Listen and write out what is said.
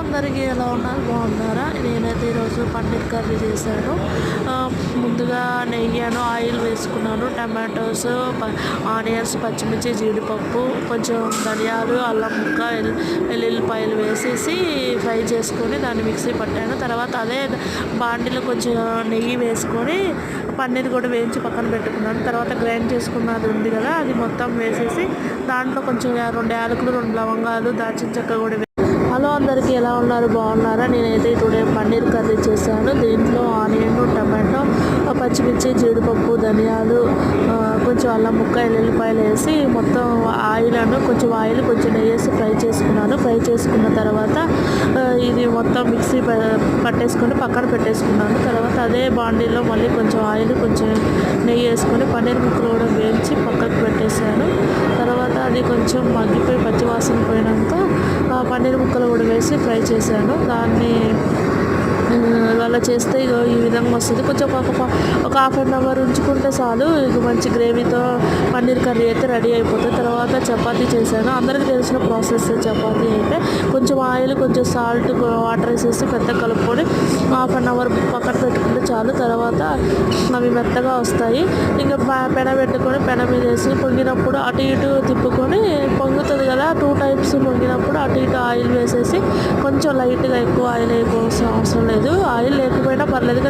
అందరికీ ఎలా ఉన్నారు? బాగున్నారా? నేనైతే ఈరోజు పన్నీర్ కర్రీ చేశాను. ముందుగా నెయ్యాను, ఆయిల్ వేసుకున్నాను, టమాటోస్, ఆనియన్స్, పచ్చిమిర్చి, జీడిపప్పు, కొంచెం ధనియాలు, అల్లం ముక్క, వెల్లుల్లిపాయలు వేసేసి ఫ్రై చేసుకొని దాన్ని మిక్సీ పట్టాను. తర్వాత అదే బాండిలో కొంచెం నెయ్యి వేసుకొని పన్నీర్ కూడా వేయించి పక్కన పెట్టుకున్నాను. తర్వాత గ్రైండ్ చేసుకున్నది ఉంది కదా, అది మొత్తం వేసేసి దాంట్లో కొంచెం 2 యాలకులు, 2 లవంగాలు, దాల్చిన చెక్క కూడా. హలో, అందరికీ ఎలా ఉన్నారు? బాగున్నారా? నేనైతే టుడే పన్నీర్ కర్రీ చేశాను. దీంట్లో ఆనియన్, టమాటో, పచ్చిమిర్చి, జీడిపప్పు, ధనియాలు, కొంచెం అల్లం ముక్క, ఎల్లుల్లిపాయలు వేసి మొత్తం కొంచెం ఆయిల్, కొంచెం నెయ్యి వేసి ఫ్రై చేసుకున్నాను. ఫ్రై చేసుకున్న తర్వాత ఇది మొత్తం మిక్సీ పట్టేసుకొని పక్కన పెట్టేసుకున్నాను. తర్వాత అదే బాండీలో మళ్ళీ కొంచెం ఆయిల్, కొంచెం నెయ్యి వేసుకొని పన్నీర్ ముక్కలు కూడా వేయించి పక్కకు పెట్టేశాను. తర్వాత అది కొంచెం మగ్గిపోయి పచ్చివాసన పోయినాక పన్నీర్ ముక్కలు కూడా వేసి ఫ్రై చేశాను. దాన్ని అలా చేస్తే ఈ విధంగా వస్తుంది. కొంచెం ఒక హాఫ్ అన్ అవర్ ఉంచుకుంటే చాలు. ఇక మంచి గ్రేవీతో పన్నీర్ కర్రీ అయితే రెడీ అయిపోతుంది. తర్వాత చపాతీ చేశాను. అందరికీ తెలిసిన ప్రాసెస్ చపాతీ అయితే కొంచెం ఆయిల్, కొంచెం సాల్ట్, వాటర్ వేసేసి మెత్తగా కలుపుకొని హాఫ్ అన్ అవర్ పక్కన పెట్టుకుంటే చాలు. తర్వాత అవి మెత్తగా వస్తాయి. ఇంకా పెన పెట్టుకొని పెన మీద వేసి పొంగినప్పుడు అటు ఇటు తిప్పుకొని పొంగుతుంది కదా, 2 టైమ్స్ పొంగినప్పుడు అటు ఇటు ఆయిల్ వేసేసి కొంచెం లైట్గా ఎక్కువ ఆయిల్ వేయవలసిన అవసరం లేదు. ఆయిల్ లేకపోయినా పర్లేదు, కానీ